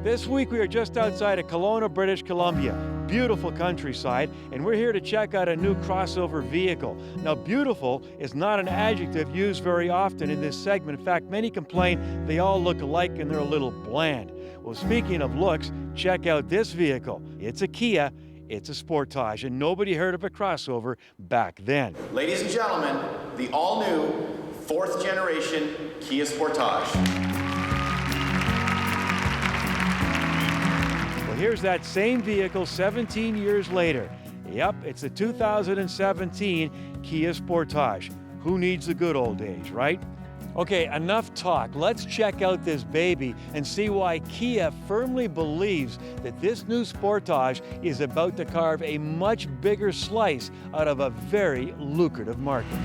This week we are just outside of Kelowna, British Columbia. Beautiful countryside, and we're here to check out a new crossover vehicle. Now, beautiful is not an adjective used very often in this segment. In fact, many complain they all look alike and they're a little bland. Well, speaking of looks, check out this vehicle. It's a Kia, it's a Sportage, and nobody heard of a crossover back then. Ladies and gentlemen, the all-new 4th generation Kia Sportage. Here's that same vehicle 17 years later. Yep, it's the 2017 Kia Sportage. Who needs the good old days, right? Okay, enough talk. Let's check out this baby and see why Kia firmly believes that this new Sportage is about to carve a much bigger slice out of a very lucrative market.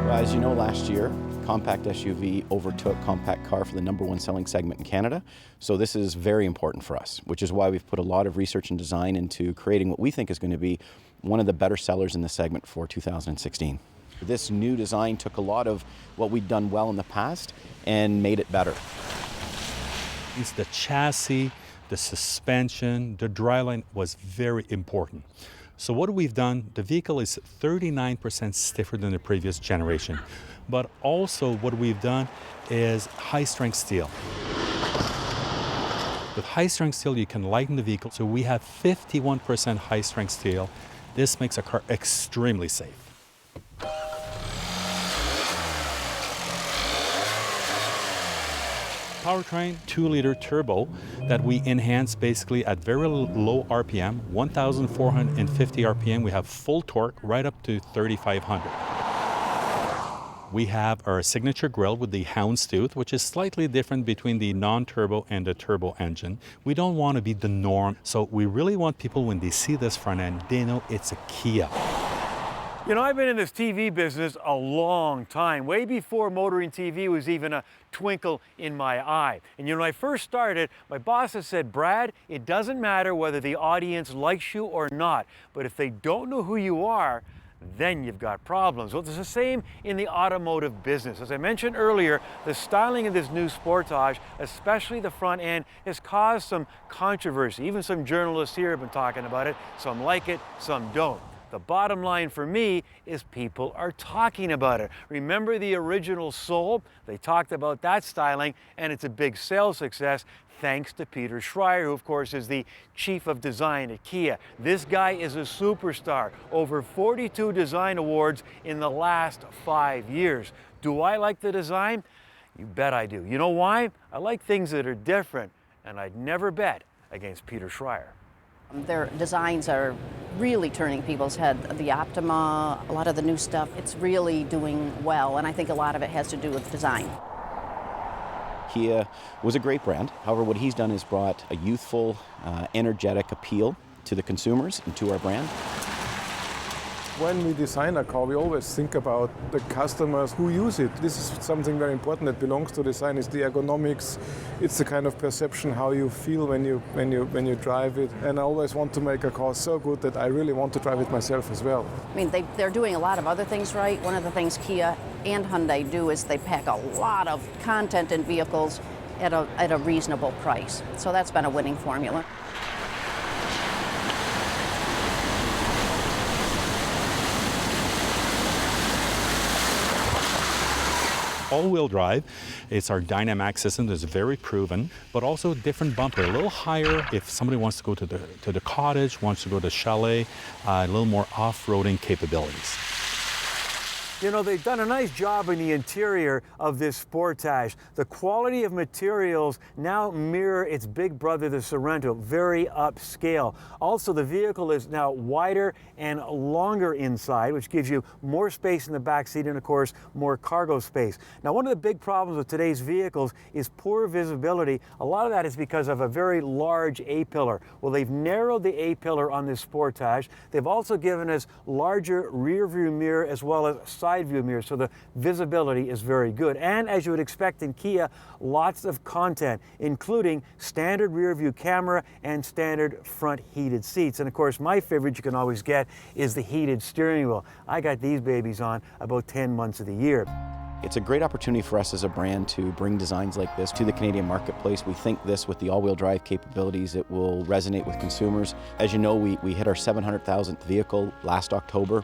Well, as you know, last year, compact SUV overtook compact car for the #1 selling segment in Canada. So this is very important for us, which is why we've put a lot of research and design into creating what we think is going to be one of the better sellers in the segment for 2016. This new design took a lot of what we'd done well in the past and made it better. It's the chassis, the suspension, the driveline was very important. So what we've done, the vehicle is 39% stiffer than the previous generation. But also what we've done is high-strength steel. With high-strength steel, you can lighten the vehicle. So we have 51% high-strength steel. This makes a car extremely safe. Powertrain, 2-liter turbo that we enhance basically at very low RPM, 1,450 RPM. We have full torque right up to 3,500. We have our signature grille with the houndstooth, which is slightly different between the non-turbo and the turbo engine. We don't want to be the norm, so we really want people, when they see this front end, they know it's a Kia. You know, I've been in this TV business a long time, way before motoring TV was even a twinkle in my eye. And you know, when I first started, my boss had said, Brad, it doesn't matter whether the audience likes you or not, but if they don't know who you are, then you've got problems. Well, it's the same in the automotive business. As I mentioned earlier, the styling of this new Sportage, especially the front end, has caused some controversy. Even some journalists here have been talking about it. Some like it, some don't. The bottom line for me is people are talking about it. Remember the original Soul? They talked about that styling, and it's a big sales success thanks to Peter Schreier, who of course is the chief of design at Kia. This guy is a superstar. Over 42 design awards in the last 5 years. Do I like the design? You bet I do. You know why? I like things that are different, and I'd never bet against Peter Schreier. Their designs are really turning people's head. The Optima, a lot of the new stuff, it's really doing well, and I think a lot of it has to do with design. Kia was a great brand. However, what he's done is brought a youthful, energetic appeal to the consumers and to our brand. When we design a car, we always think about the customers who use it. This is something very important that belongs to design. It's the ergonomics, it's the kind of perception how you feel when you drive it. And I always want to make a car so good that I really want to drive it myself as well. I mean, they're doing a lot of other things right. One of the things Kia and Hyundai do is they pack a lot of content in vehicles at a reasonable price. So that's been a winning formula. All-wheel drive, it's our Dynamax system that's very proven, but also different bumper, a little higher if somebody wants to go to the cottage, wants to go to chalet, a little more off-roading capabilities. You know, they've done a nice job in the interior of this Sportage. The quality of materials now mirror its big brother, the Sorento, very upscale. Also, the vehicle is now wider and longer inside, which gives you more space in the back seat and, of course, more cargo space. Now, one of the big problems with today's vehicles is poor visibility. A lot of that is because of a very large A-pillar. Well, they've narrowed the A-pillar on this Sportage. They've also given us larger rear-view mirror as well as side view mirror, so the visibility is very good. And as you would expect in Kia, lots of content, including standard rear view camera and standard front heated seats. And of course, my favorite you can always get is the heated steering wheel. I got these babies on about 10 months of the year. It's a great opportunity for us as a brand to bring designs like this to the Canadian marketplace. We think this, with the all-wheel drive capabilities, it will resonate with consumers. As you know, we hit our 700,000th vehicle last October.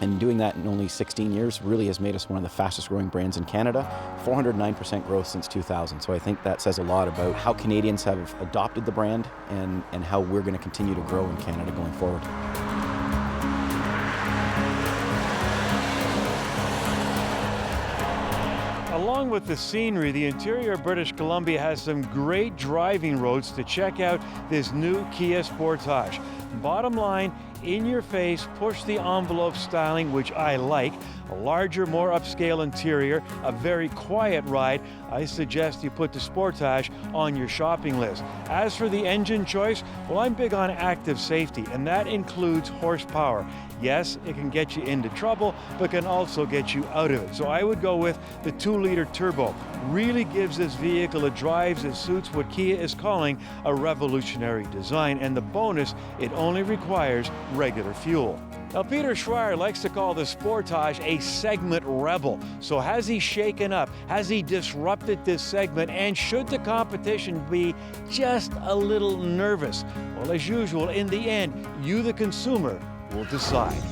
And doing that in only 16 years really has made us one of the fastest growing brands in Canada, 409% growth since 2000. So I think that says a lot about how Canadians have adopted the brand and how we're going to continue to grow in Canada going forward. Along with the scenery, the interior of British Columbia has some great driving roads to check out this new Kia Sportage. Bottom line, in your face, push the envelope styling, which I like. A larger, more upscale interior, a very quiet ride. I suggest you put the Sportage on your shopping list. As for the engine choice, well, I'm big on active safety, and that includes horsepower. Yes, it can get you into trouble, but can also get you out of it. So I would go with the 2-liter turbo. Really gives this vehicle a drive that suits what Kia is calling a revolutionary design. And the bonus, it only requires regular fuel. Now, Peter Schreier likes to call the Sportage a segment rebel. So has he shaken up? Has he disrupted this segment? And should the competition be just a little nervous? Well, as usual, in the end, you, the consumer, will decide.